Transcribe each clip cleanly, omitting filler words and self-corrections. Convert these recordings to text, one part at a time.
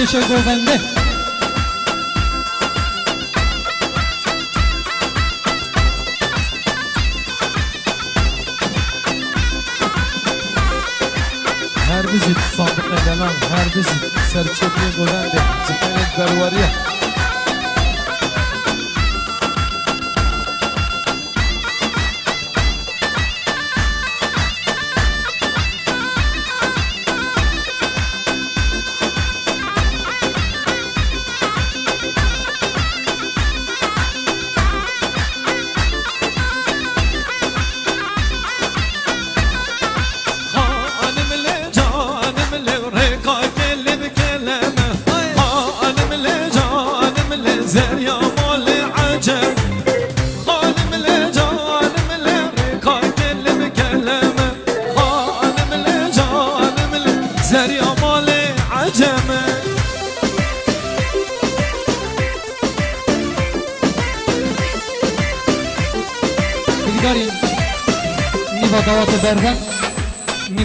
کش گوونده هر بزید صادق دلم هر بزید سرچپی گوونده جهنت بروریه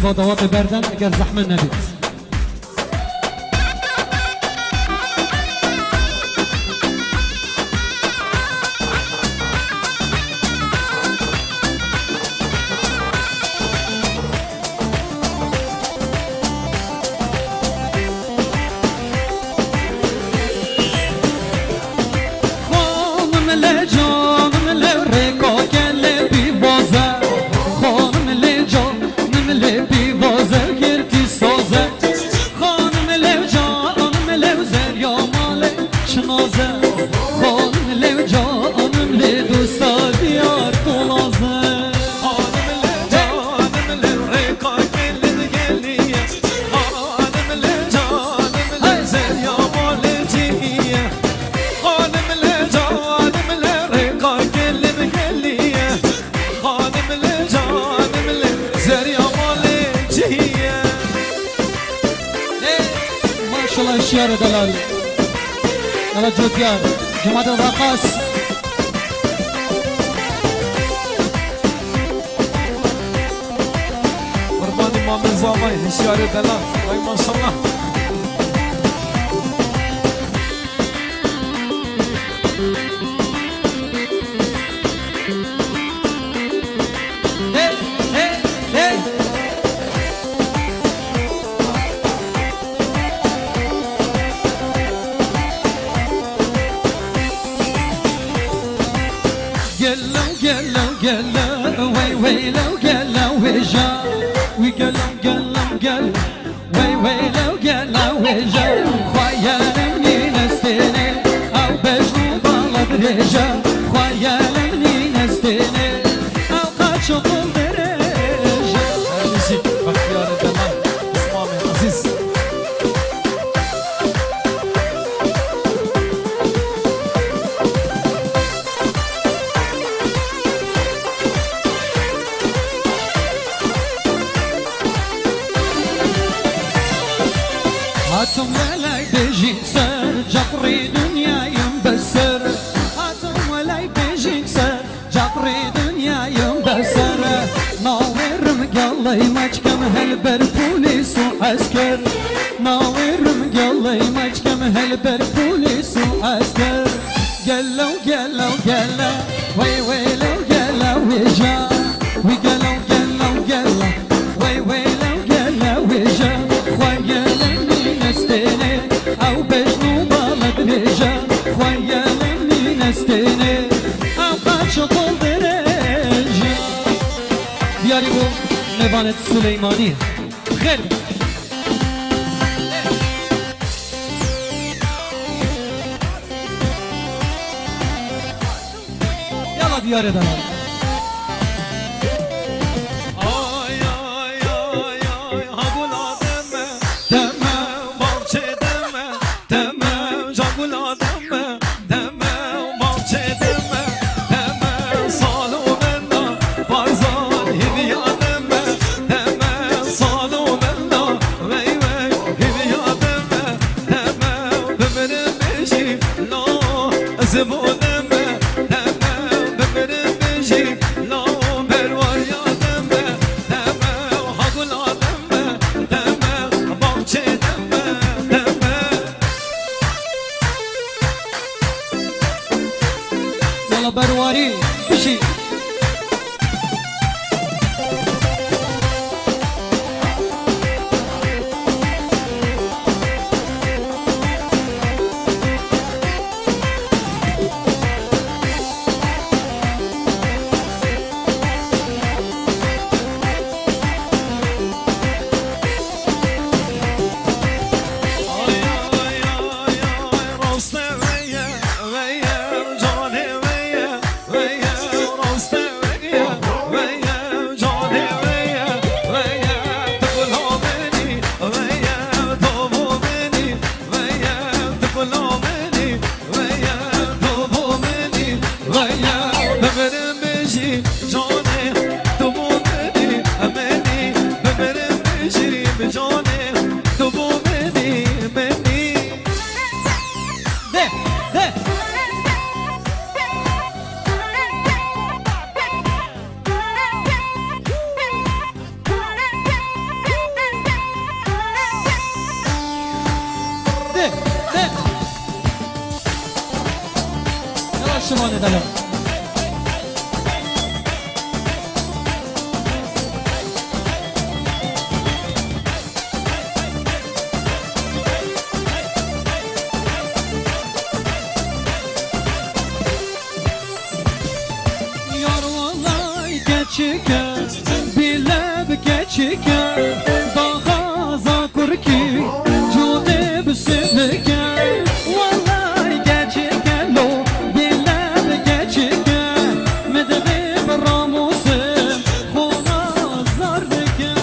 میوادوات بردن اگر زحمه ندید الشيار دلال على جوتيار جماعة الرقاص قربان امام الزامي الشيار دلال اي ما شاء الله هاتم ولاي بيجيك سر جبري دنيا ينبسر هاتم ولاي بيجيك سر جبري دنيا ينبسر ناوير مقلي مجكم هالبر بوليس وعسكر ناوير مقلي مجكم هالبر بوليس وعسكر قلو قلو قلو وي ويلو قلو وجا وقلو قلو قلو وي ويلو قلو وجا او بجنو بالد رجا خويا لمني نستني او قاش طول درجة دياري بو نبانة سليماني خير يلا دياري دلال يلا برواري بشي شمال دلم Yar vallahi geçiken bile geçiken daha zakur ki cüde büsübüken vallahi geçiken lo bile geçiken medebe beramusum kona zarbeken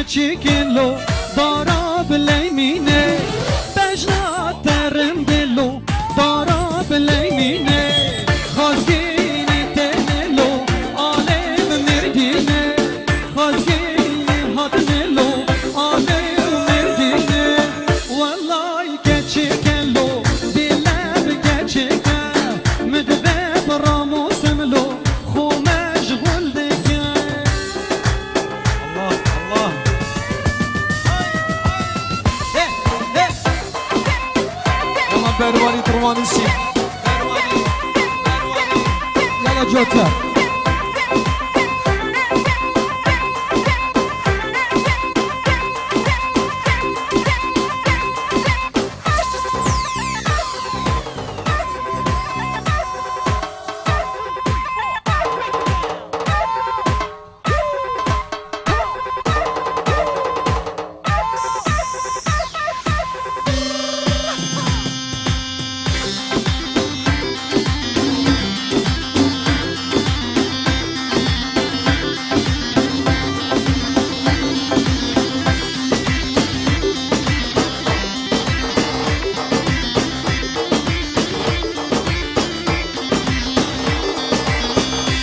Chicken lo, dara bileymine. Bejna terim dilo, dara bileymine. Khazgini tenelo, alem mirdine. Khazgini hatnelo, alem mirdine. Wallahi geçiken lo, bilab geçiken. Medveb ramusem lo, خو مشغول دکن. Allah Allah. Ama bervari turmanisi. Yalla Joker.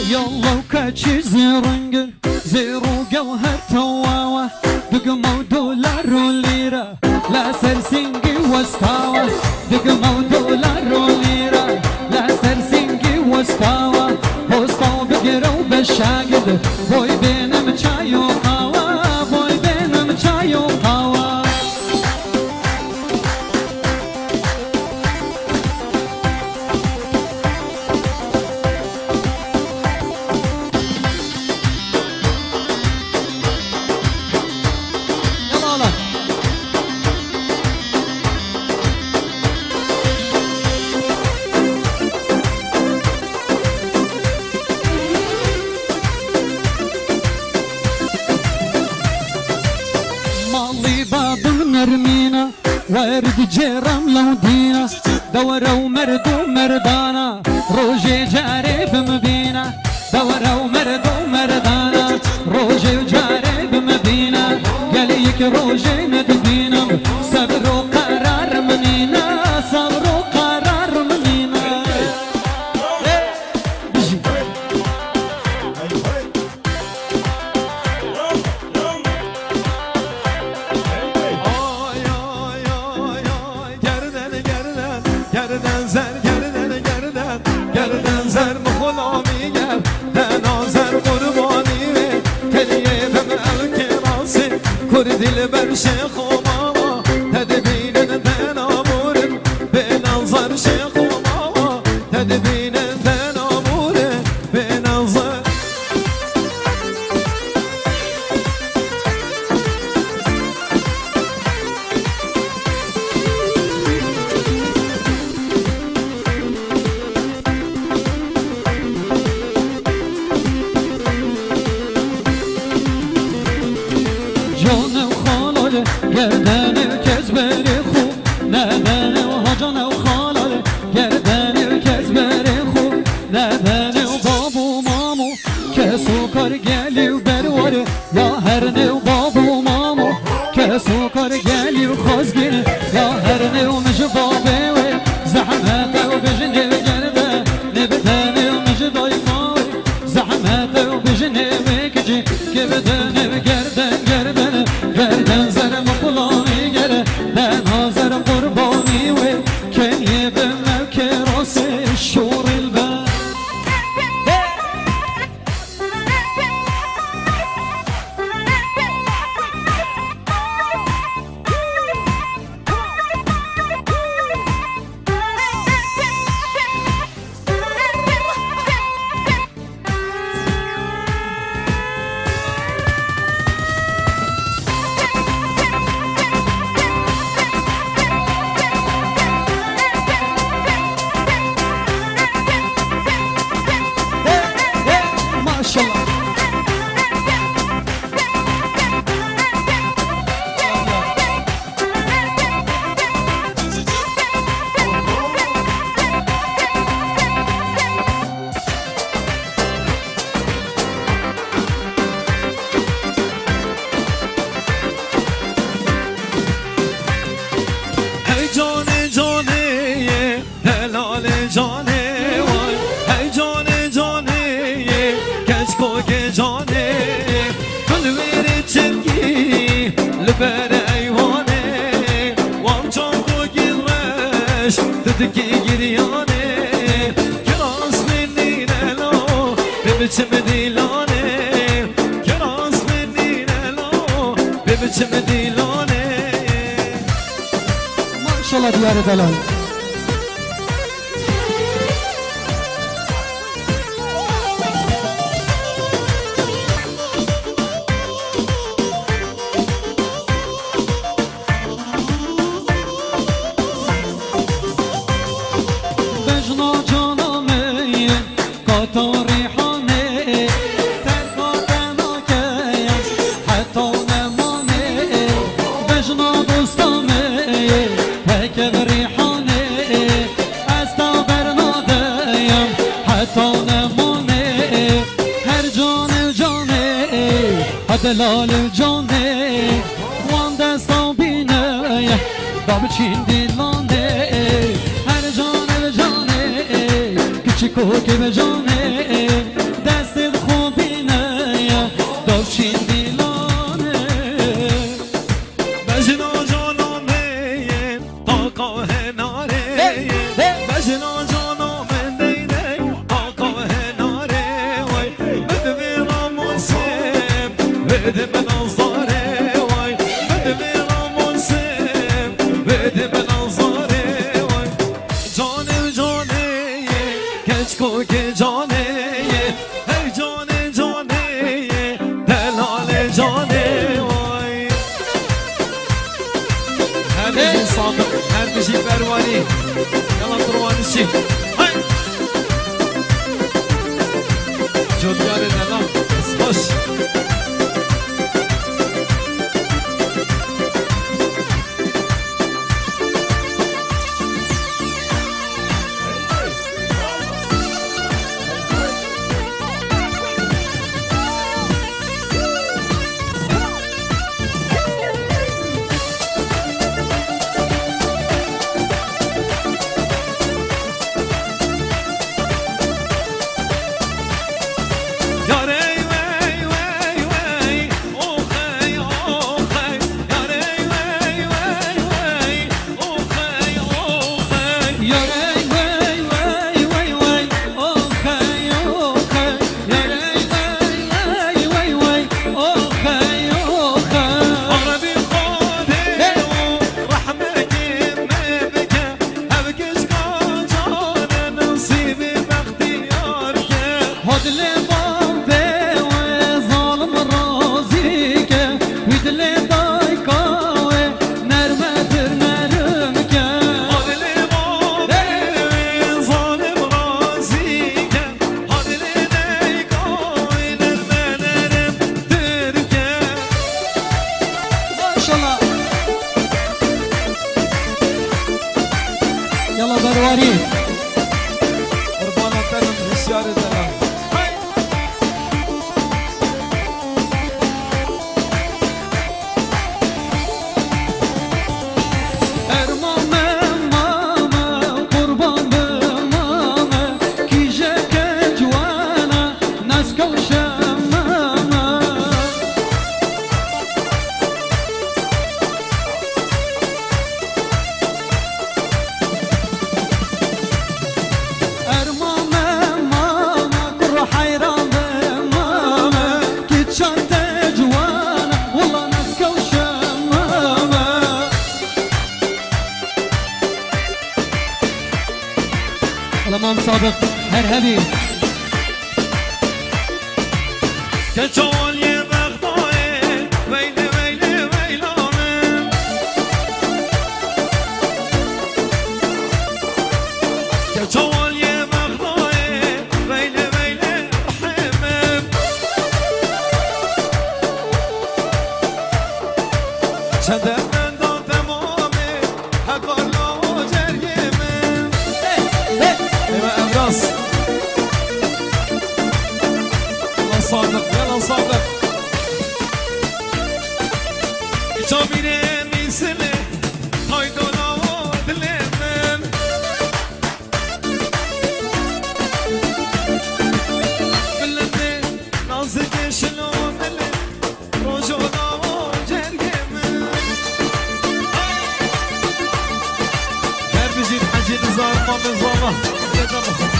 يلا وكاتشي زيرنج زيرو جوهر تواوة دقمو دولار وليرة لا سرسنجي وستاوة دقمو دولار وليرة لا سرسنجي وستاوة بوستاو بقرو بالشاقد بوي بينم چاي وقاوة بوي بينم چاي وقاوة ورد جرم لو دينا دورة ومرد ومردانا روجي جاري بمبينا دورة ومرد ومردانا روجي وجاري بمبينا قاليك روجي ندبينا صبر وقرار منينا صبر وقرار منينا بجي گردن زر گردن زر مخلامی گردن آزر قربانی تلیه بم الکراسی کردیل بر شیخ و ماما تدبینن تنامورن به نظر شیخ و ماما تدبینن تنامورن به نظر جان و خالال گردن کس بری خوب ندن و جان و خالال گردن کس بری خوب ندن و بابو مامو کسو کار گلی و برواره یا هر نو بابو مامو کسو کار گلی و خوزگینه یا هر نو مش بابه و زحمت و بجنه و گرده نبدن و مش دای ماوی زحمت و بجنه و کجی که بدن و گردن گردن زرم قلانی گره من حاضرم قربانی و کنیه به موکه راس شور البر ماشاءالله ای جان جانه هلال جانه وای ای جان جانه کچکو که جانه کل ویر چرکی لبر ایوانه وام جان کو گیرش ددکی گریانه کراس منی نلو ببچم دیلانه کراس منی نلو ببچم دیلانه ماشاءالله دیار دلال بجنا جانمه قطع ریحانه ترکا دناکه حتی نمانه بجنا دوستامه پکر ریحانه از تا برنادهیم حتی نمانه هر جان جانه دلال جانه وان دستا بینه داب چین دیلانه هر جان جانه کچکو که به جانه دست خوبینه داب چین دیلانه بجنا جانمه آقا هناره بجنا جانمه دیده آقا هناره وای بده بیرامون سم بده بنظاره وای بده بیرامون سم بده بنظاره وای جانه جانه کچکو که جانه ای جانه جانه دلال جانه وای هر بشی صادق هر بشی بروانی یلا قروانی شی های جدگار دلال خوش فرید قربان دلم بسیار دلم مام صادق هرهبي كالجوال يا بغضاي ويلي ويلي ويلانم كالجوال يا بغضاي ويلي ويلي رحمم شدد من دون تمامي هقال لا جريمم ايوه ابراس يلا صادق يلا صادق جاميني ميسلي هايدو لا دلمم بلندي نازك شلون دلم روجو لا جريمم هر بزيد حجي نزار ما نظامه